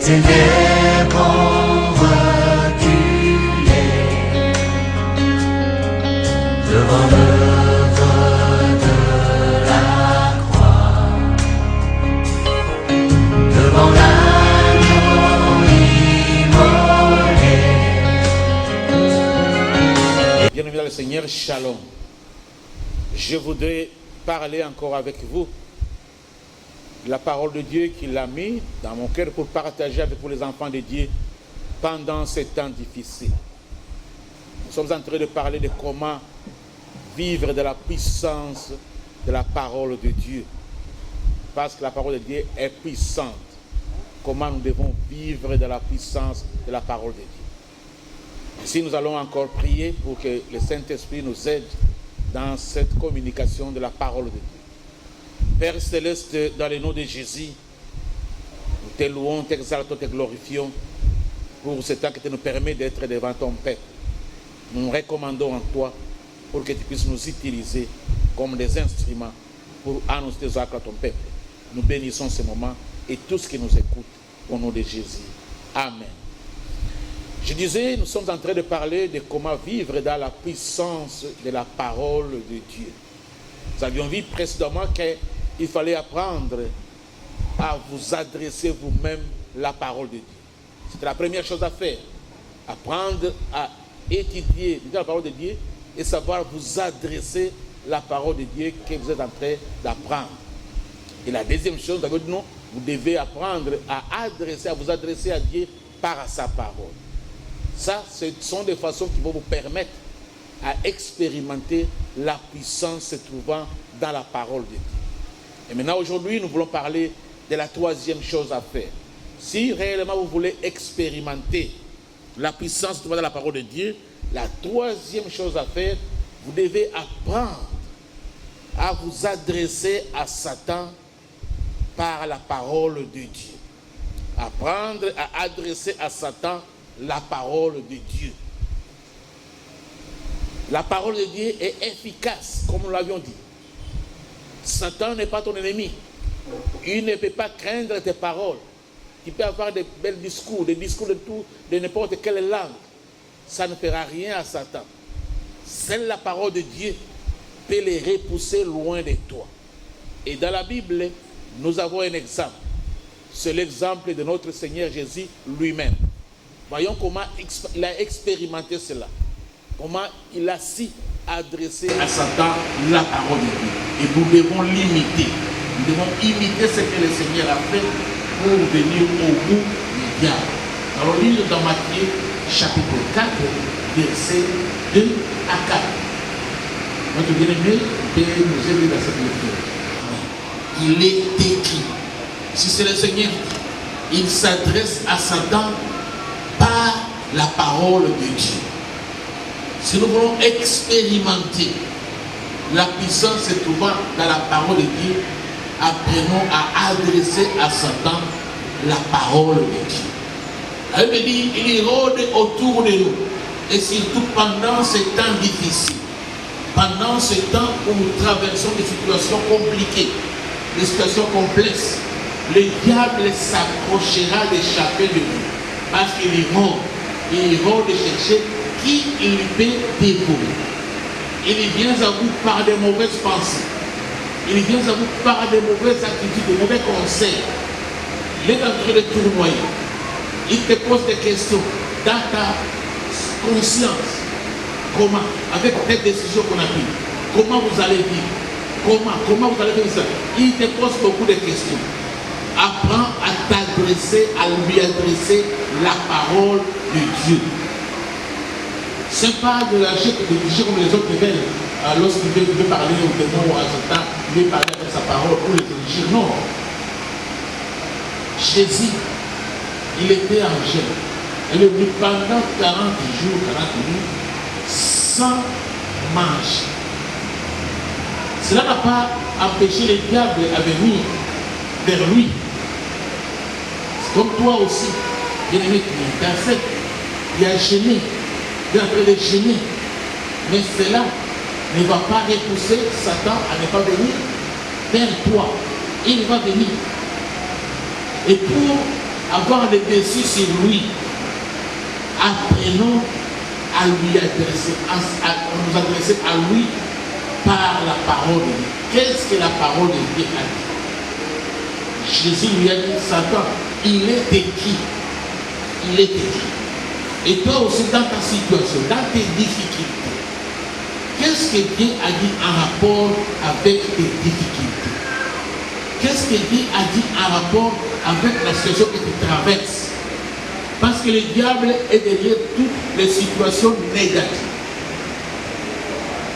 ténèbres reculées devant l'œuvre de la croix, devant l'agneau immolé. Bien-aimés dans le Seigneur, Shalom. Je voudrais parler encore avec vous la parole de Dieu qu'il a mis dans mon cœur pour partager avec vous les enfants de Dieu pendant ces temps difficiles. Nous sommes en train de parler de comment vivre de la puissance de la parole de Dieu. Parce que la parole de Dieu est puissante. Comment nous devons vivre de la puissance de la parole de Dieu. Ainsi, nous allons encore prier pour que le Saint-Esprit nous aide dans cette communication de la parole de Dieu. Père Céleste, dans le nom de Jésus, nous te louons, t'exaltons, te glorifions pour ce temps que tu nous permets d'être devant ton Père. Nous nous recommandons en toi pour que tu puisses nous utiliser comme des instruments pour annoncer tes actes à ton peuple. Nous bénissons ce moment et tous qui nous écoutent au nom de Jésus. Amen. Je disais, nous sommes en train de parler de comment vivre dans la puissance de la parole de Dieu. Nous avions vu précédemment qu'il fallait apprendre à vous adresser vous-même la parole de Dieu. C'était la première chose à faire. Apprendre à étudier la parole de Dieu et savoir vous adresser la parole de Dieu que vous êtes en train d'apprendre. Et la deuxième chose, nous avons dit non, vous devez apprendre à vous adresser à Dieu par sa parole. Ça, ce sont des façons qui vont vous permettre à expérimenter la puissance se trouvant dans la parole de Dieu. Et maintenant, aujourd'hui, nous voulons parler de la troisième chose à faire. Si réellement vous voulez expérimenter la puissance se trouvant dans la parole de Dieu, la troisième chose à faire, vous devez apprendre à vous adresser à Satan par la parole de Dieu. Apprendre à adresser à Satan la parole de Dieu. La parole de Dieu est efficace, comme nous l'avions dit. Satan n'est pas ton ennemi. Il ne peut pas craindre tes paroles. Tu peux avoir des bels discours, des discours de n'importe quelle langue. Ça ne fera rien à Satan. Seule la parole de Dieu peut les repousser loin de toi. Et dans la Bible, nous avons un exemple. C'est l'exemple de notre Seigneur Jésus lui-même. Voyons comment il a expérimenté cela. Comment il a si adressé à Satan la parole de Dieu. Et nous devons l'imiter. Nous devons imiter ce que le Seigneur a fait pour venir au bout du diable. Alors lire dans Matthieu chapitre 4, versets 2 à 4. Notre bien-aimé peut nous aider dans cette lecture. Il est écrit. Si c'est le Seigneur, il s'adresse à Satan par la parole de Dieu. Si nous voulons expérimenter la puissance se trouvant dans la parole de Dieu, apprenons à adresser à Satan la parole de Dieu. Elle me dit, il rôde autour de nous, et surtout pendant ces temps difficiles, pendant ce temps où nous traversons des situations compliquées, des situations complexes, le diable s'approchera de chacun de nous, parce qu'il est mort, et il rôde de chercher qui il peut dévorer. Il vient à vous par des mauvaises pensées. Il vient à vous par des mauvaises attitudes, des mauvais conseils. Il est en train de tournoyer. Il te pose des questions dans ta conscience. Comment, avec cette décision qu'on a prise, comment vous allez vivre? Comment vous allez vivre ça? Il te pose beaucoup de questions. Apprends à t'adresser, à lui adresser la parole de Dieu. Ce n'est pas de lâcher de dire comme les autres veulent lorsqu'il veut parler au démon ou à Satan, il veut parler avec sa parole pour les dirigir. Non. Jésus, il était en jeûne. Il est venu pendant 40 jours, 40 nuits, sans manger. Cela n'a pas empêché les diables à venir vers lui. C'est comme toi aussi, bien-aimé, qui intercède, qui a gêné. Il est en train de gêner. Mais cela ne va pas repousser Satan à ne pas venir vers toi. Il va venir. Et pour avoir le dessus sur lui. Apprenons à lui adresser, à nous adresser à lui par la parole de Dieu. Qu'est-ce que la parole de Dieu a dit? Jésus lui a dit, Satan, il est écrit. Il est écrit. Et toi aussi, dans ta situation, dans tes difficultés, qu'est-ce que Dieu a dit en rapport avec tes difficultés? Qu'est-ce que Dieu a dit en rapport avec la situation que tu traverses? Parce que le diable est derrière toutes les situations négatives.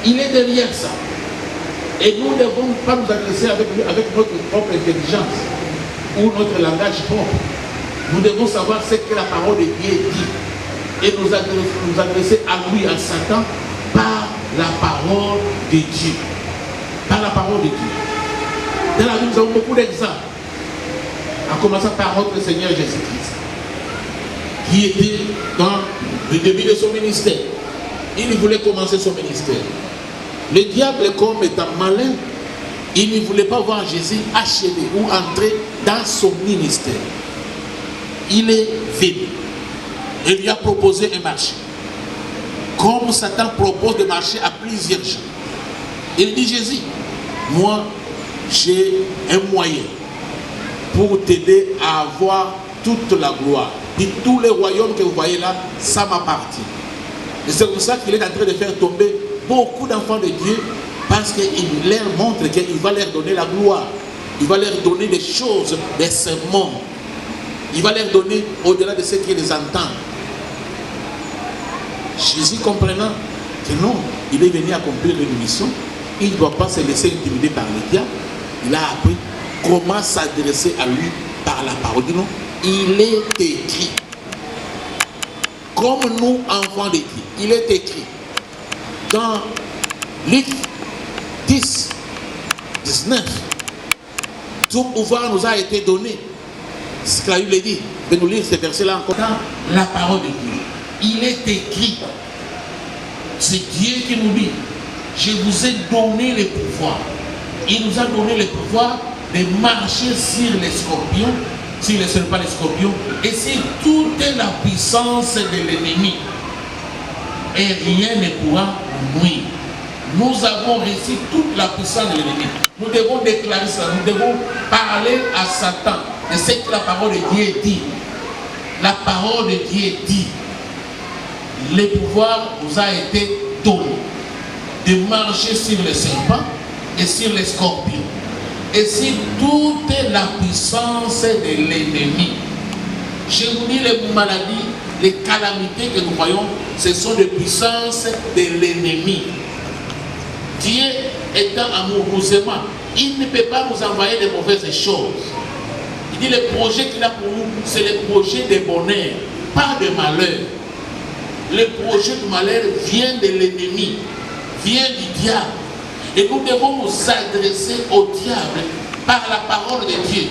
Il est derrière ça. Et nous ne devons pas nous adresser avec notre propre intelligence ou notre langage propre. Nous devons savoir ce que la parole de Dieu dit et nous adresser à lui, à Satan, par la parole de Dieu. Par la parole de Dieu. Dans la Bible, nous avons beaucoup d'exemples. En commençant par notre Seigneur Jésus-Christ, qui était dans le début de son ministère. Il voulait commencer son ministère. Le diable, comme étant malin, il ne voulait pas voir Jésus achever ou entrer dans son ministère. Il est venu. Il lui a proposé un marché. Comme Satan propose de marcher à plusieurs gens. Il dit, Jésus, moi, j'ai un moyen pour t'aider à avoir toute la gloire. Et tous les royaumes que vous voyez là, ça m'appartient. Et c'est pour ça qu'il est en train de faire tomber beaucoup d'enfants de Dieu, parce qu'il leur montre qu'il va leur donner la gloire. Il va leur donner des choses, des sermons. Il va leur donner au-delà de ce qu'ils entendent. Jésus, comprenant que non, il est venu accomplir une mission, il ne doit pas se laisser intimider par le diable. Il a appris comment s'adresser à lui par la parole. Non, il est écrit. Comme nous, enfants de Dieu, il est écrit dans Luc 10, 19. Tout pouvoir nous a été donné. C'est ce que la Bible dit. De nous lire ces versets-là encore. Dans la parole de Dieu, il est écrit. C'est Dieu qui nous dit, je vous ai donné le pouvoir. Il nous a donné le pouvoir de marcher sur les scorpions, sur les serpents, les scorpions, et sur toute la puissance de l'ennemi. Et rien ne pourra nous nuire. Nous avons reçu toute la puissance de l'ennemi. Nous devons déclarer ça. Nous devons parler à Satan de ce que la parole de Dieu dit. La parole de Dieu dit. Le pouvoir nous a été donné de marcher sur les serpents et sur les scorpions et sur toute la puissance de l'ennemi. Je vous dis, les maladies, les calamités que nous voyons, ce sont des puissances de l'ennemi. Dieu étant amoureusement, il ne peut pas nous envoyer de mauvaises choses. Il dit, le projet qu'il a pour nous, c'est le projet de bonheur, pas de malheur. Le projet du malheur vient de l'ennemi, vient du diable. Et nous devons nous adresser au diable par la parole de Dieu.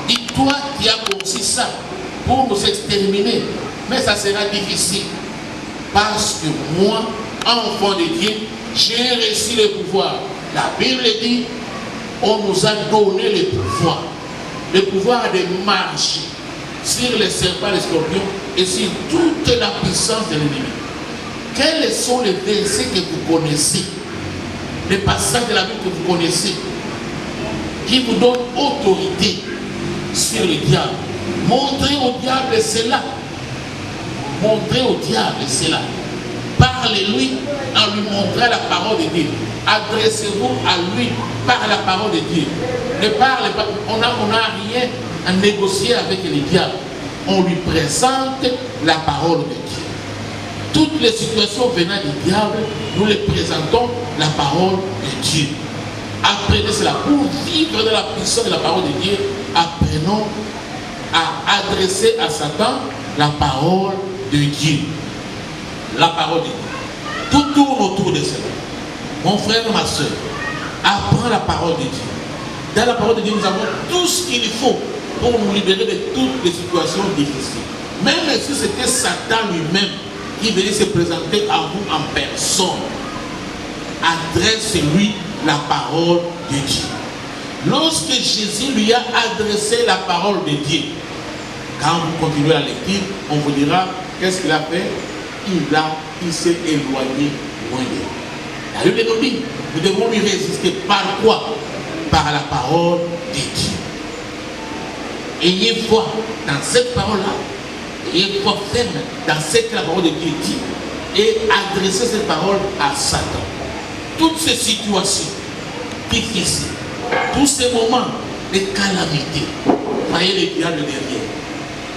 Et toi qui as conçu ça pour nous exterminer, mais ça sera difficile. Parce que moi, enfant de Dieu, j'ai reçu le pouvoir. La Bible dit, on nous a donné le pouvoir de marcher sur les serpents, les scorpions et sur toute la puissance de l'ennemi. Quels sont les versets que vous connaissez, les passages de la Bible que vous connaissez, qui vous donnent autorité sur le diable? Montrez au diable cela. Montrez au diable cela. Parlez-lui en lui montrant la parole de Dieu. Adressez-vous à lui par la parole de Dieu. Ne parlez pas. On n'a rien à négocier avec le diable. On lui présente la parole de Dieu. Toutes les situations venant du diable, nous les présentons la parole de Dieu. Apprenez cela. Pour vivre de la puissance de la parole de Dieu, apprenons à adresser à Satan la parole de Dieu. La parole de Dieu. Tout tourne autour de cela. Mon frère, ma soeur, apprends la parole de Dieu. Dans la parole de Dieu, nous avons tout ce qu'il faut pour nous libérer de toutes les situations difficiles. Même si c'était Satan lui-même qui venait se présenter à vous en personne, adresse-lui la parole de Dieu. Lorsque Jésus lui a adressé la parole de Dieu, Quand vous continuez la lecture, on vous dira qu'est-ce qu'il a fait. Il s'est éloigné loin d'eux. La Bible nous dit, nous devons lui résister par quoi? Par la parole de Dieu. Ayez foi dans cette parole-là. Ayez foi ferme dans ce que la parole de Dieu dit. Et adressez cette parole à Satan. Toutes ces situations difficiles, tous ces moments de calamité, voyez le diable derrière.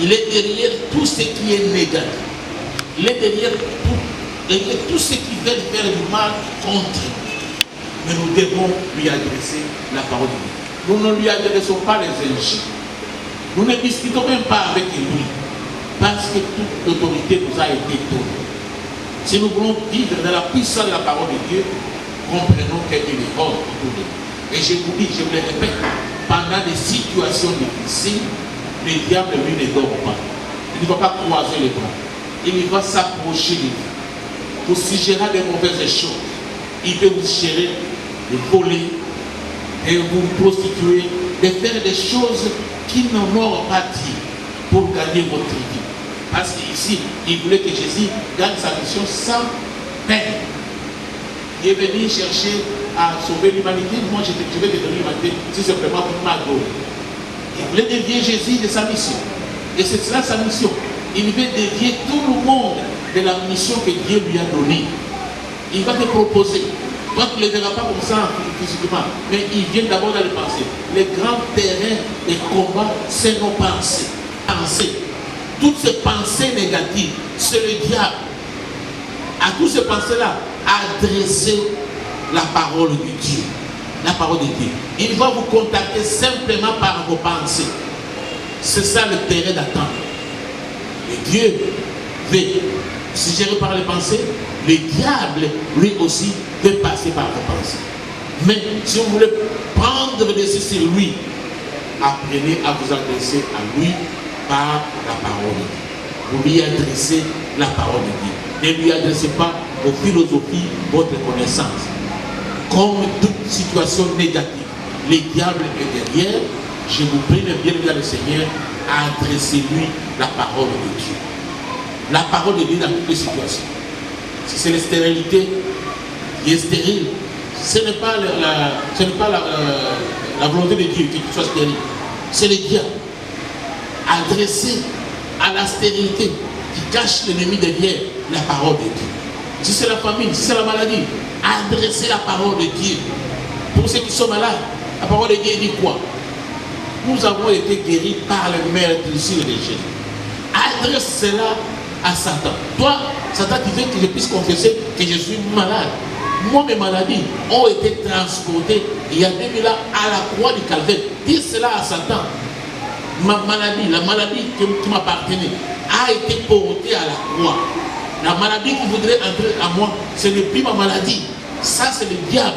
Il est derrière tout ce qui est négatif. Il est derrière tout ce qui veut faire du mal contre nous. Mais nous devons lui adresser la parole de Dieu. Nous ne lui adressons pas les injures. Nous ne discutons même pas avec lui. Parce que toute l'autorité nous a été donnée. Si nous voulons vivre dans la puissance de la parole de Dieu, comprenons qu'il est hors autour de nous. Et je vous dis, je vous le répète, pendant des situations difficiles, le diable, lui, ne dort pas. Il ne va pas croiser les bras. Il va s'approcher de vous. Vous suggérer des mauvaises choses. Il peut vous suggérer de voler, de vous prostituer, de faire des choses qui n'en auront pas dit pour gagner votre vie. Parce qu'ici, il voulait que Jésus gagne sa mission sans peine. Il est venu chercher à sauver l'humanité. Moi, je vais devenir l'humanité si simplement pour ma gloire. Il voulait dévier Jésus de sa mission. Et c'est cela sa mission. Il veut dévier tout le monde de la mission que Dieu lui a donnée. Il va te proposer. Toi, tu ne le verras pas comme ça physiquement. Mais il vient d'abord dans les pensées. Les grands terrains de combat, c'est nos pensées. Toutes ces pensées négatives, c'est le diable. À toutes ces pensées-là, adressez la parole de Dieu. La parole de Dieu. Il va vous contacter simplement par vos pensées. C'est ça le terrain d'attente. Et Dieu veut suggérer par les pensées. Le diable, lui aussi, veut passer par vos pensées. Mais si vous voulez prendre le dessus sur lui, apprenez à vous adresser à lui par la parole de Dieu. Vous lui adressez la parole de Dieu. Ne lui adressez pas vos philosophies, votre connaissance. Comme toute situation négative, le diable est derrière. Je vous prie de bien dire le Seigneur, adressez-lui la parole de Dieu. La parole de Dieu dans toutes les situations. Si c'est la stérilité qui est stérile, ce n'est pas la volonté de Dieu que tu sois stérile. C'est le diable. Adressez à la stérilité qui cache l'ennemi derrière la parole de Dieu. Si c'est la famine, si c'est la maladie, adressez la parole de Dieu. Pour ceux qui sont malades, la parole de Dieu dit quoi? Nous avons été guéris par le meurtrissure de Jésus. Adresse cela à Satan. Toi, Satan, tu veux que je puisse confesser que je suis malade. Moi, mes maladies ont été transportées il y a 2000 ans à la croix du Calvaire. Dis cela à Satan. Ma maladie, la maladie qui m'appartenait, a été portée à la croix. La maladie qui voudrait entrer à moi, ce n'est plus ma maladie. Ça, c'est le diable.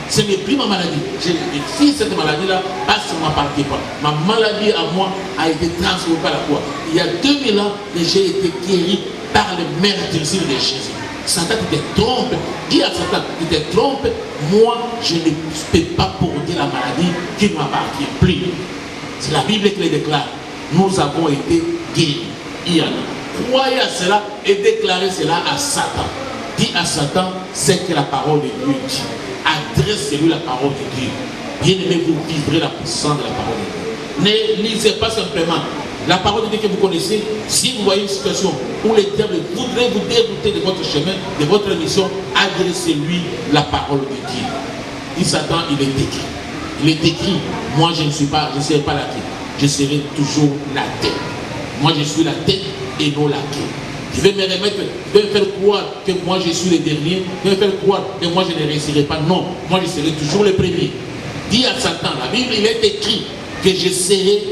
Ce n'est plus ma maladie. J'ai écrit cette maladie-là parce que ça ne m'appartient pas. Ma maladie à moi a été transformée par la croix. Il y a 2000 ans, j'ai été guéri par le meurtrissure de Jésus. Satan, tu te trompes. Dis à Satan, tu te trompes. Moi, je ne peux pas porter la maladie qui ne m'appartient plus. C'est la Bible qui le déclare. Nous avons été guéris. Il y en a. Croyez à cela et déclarez cela à Satan. Dis à Satan, c'est que la parole de Dieu dit. Adressez-lui la parole de Dieu. Bien-aimé, vous vivrez la puissance de la parole de Dieu. Ne lisez pas simplement la parole de Dieu que vous connaissez. Si vous voyez une situation où le diable voudrait vous dérouter de votre chemin, de votre mission, adressez-lui la parole de Dieu. Dis Satan, il est écrit. Il est écrit, moi je ne serai pas la tête. Je serai toujours la tête. Moi je suis la tête et non la queue. Je vais me remettre, je vais me faire croire que moi je suis le dernier, je vais me faire croire que moi je ne réussirai pas. Non, moi je serai toujours le premier. Dis à Satan, la Bible, il est écrit que je serai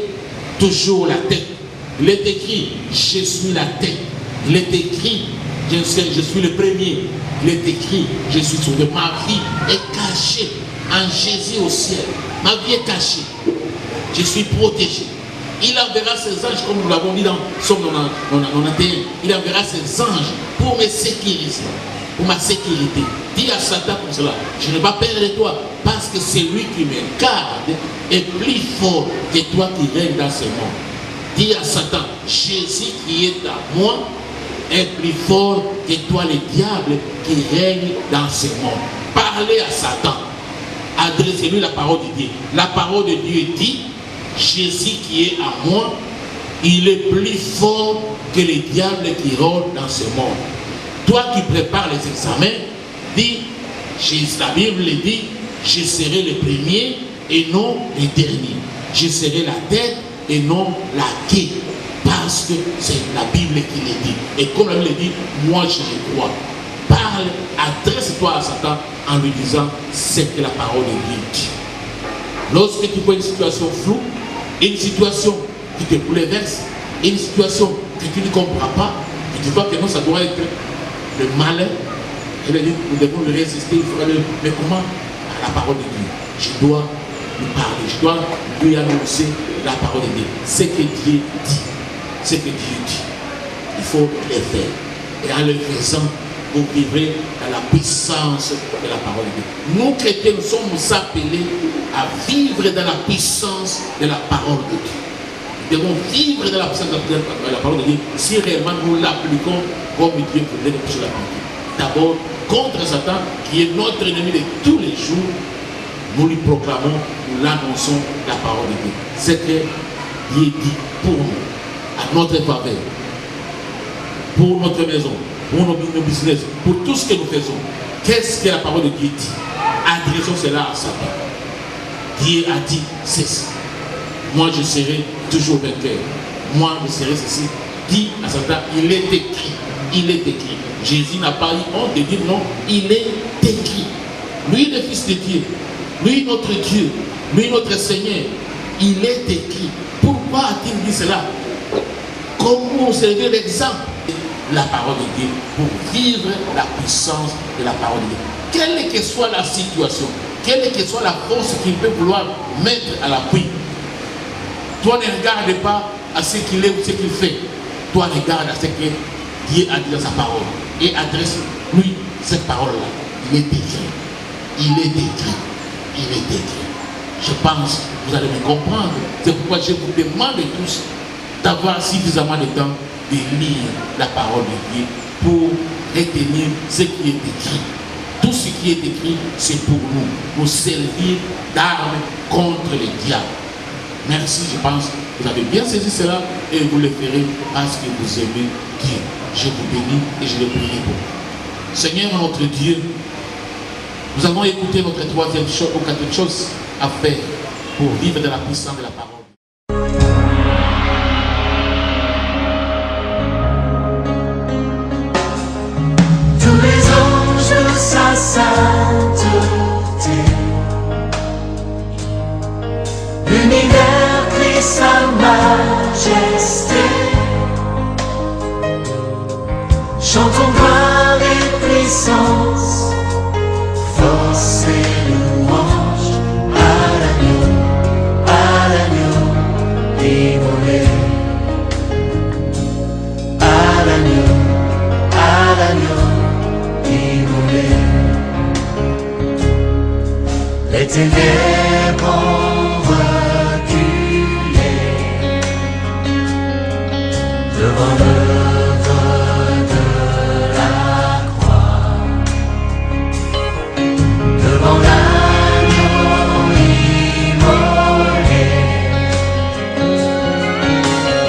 toujours la tête. Il est écrit, je suis la tête. Il est écrit, je suis le premier. Il est écrit, je suis sauvé. Ma vie est cachée en Jésus au ciel. Ma vie est cachée. Je suis protégé. Il enverra ses anges, comme nous l'avons dit dans Somme 91. Il enverra ses anges pour me sécuriser, pour ma sécurité. Dis à Satan comme cela, je ne vais pas perdre toi, parce que celui qui me garde est plus fort que toi qui règne dans ce monde. dit à Satan, Jésus qui est à moi est plus fort que toi le diable qui règne dans ce monde. Parlez à Satan. Adressez-lui la parole de Dieu. La parole de Dieu dit, Jésus qui est à moi, il est plus fort que le diable qui rôde dans ce monde. Toi qui prépares les examens, dis, la Bible dit, je serai le premier et non le dernier. Je serai la tête et non la queue. Parce que c'est la Bible qui le dit. Et comme la Bible dit, moi je le crois. Parle, adresse-toi à Satan en lui disant ce que la parole de Dieu dit. Lorsque tu vois une situation floue, une situation qui te bouleverse, une situation que tu ne comprends pas, et tu vois que non, ça doit être le malin, et nous devons le résister, il faudra le... Mais comment? À la parole de Dieu. Je dois lui parler, je dois lui annoncer la parole de Dieu. Ce que Dieu dit, ce que Dieu dit, il faut le faire. Et en le faisant, vous vivrez dans la puissance de la parole de Dieu. Nous chrétiens, nous sommes appelés à vivre dans la puissance de la parole de Dieu. Nous devons vivre dans la puissance de la parole de Dieu si réellement nous l'appliquons comme Dieu voudrait que nous l'appliquions. D'abord, contre Satan, qui est notre ennemi de tous les jours, nous lui proclamons, nous l'annonçons la parole de Dieu. C'est que Dieu dit pour nous, à notre faveur, pour notre maison, pour nos business, pour tout ce que nous faisons. Qu'est-ce que la parole de Dieu dit? Adressons cela à Satan. Dieu a dit ceci. Moi je serai toujours vainqueur. Moi je serai ceci. Dit à Satan, il est écrit. Il est écrit. Jésus n'a pas eu honte de dire non, il est écrit. Lui le Fils de Dieu, lui notre Dieu, lui notre Seigneur, il est écrit. Pourquoi a-t-il dit cela? Comment servir l'exemple? La parole de Dieu pour vivre la puissance de la parole de Dieu. Quelle que soit la situation, quelle que soit la force qu'il peut vouloir mettre à l'appui, toi ne regarde pas à ce qu'il est ou ce qu'il fait. Toi regarde à ce que Dieu a dit dans sa parole et adresse-lui cette parole-là. Il est écrit. Il est écrit. Il est écrit. Je pense que vous allez me comprendre. C'est pourquoi je vous demande tous d'avoir suffisamment de temps de lire la parole de Dieu pour retenir ce qui est écrit. Tout ce qui est écrit, c'est pour nous servir d'armes contre le diable. Merci, je pense que vous avez bien saisi cela et vous le ferez parce que vous aimez Dieu. Je vous bénis et je le prie pour vous. Seigneur notre Dieu, nous avons écouté notre troisième chose ou quatrième chose à faire pour vivre de la puissance de la parole. Tous les anges de sa sainteté, l'univers crie sa majesté, chantons gloire et puissance, force et louange à l'agneau immolé, à l'agneau immolé. Les ténèbres ont reculé devant le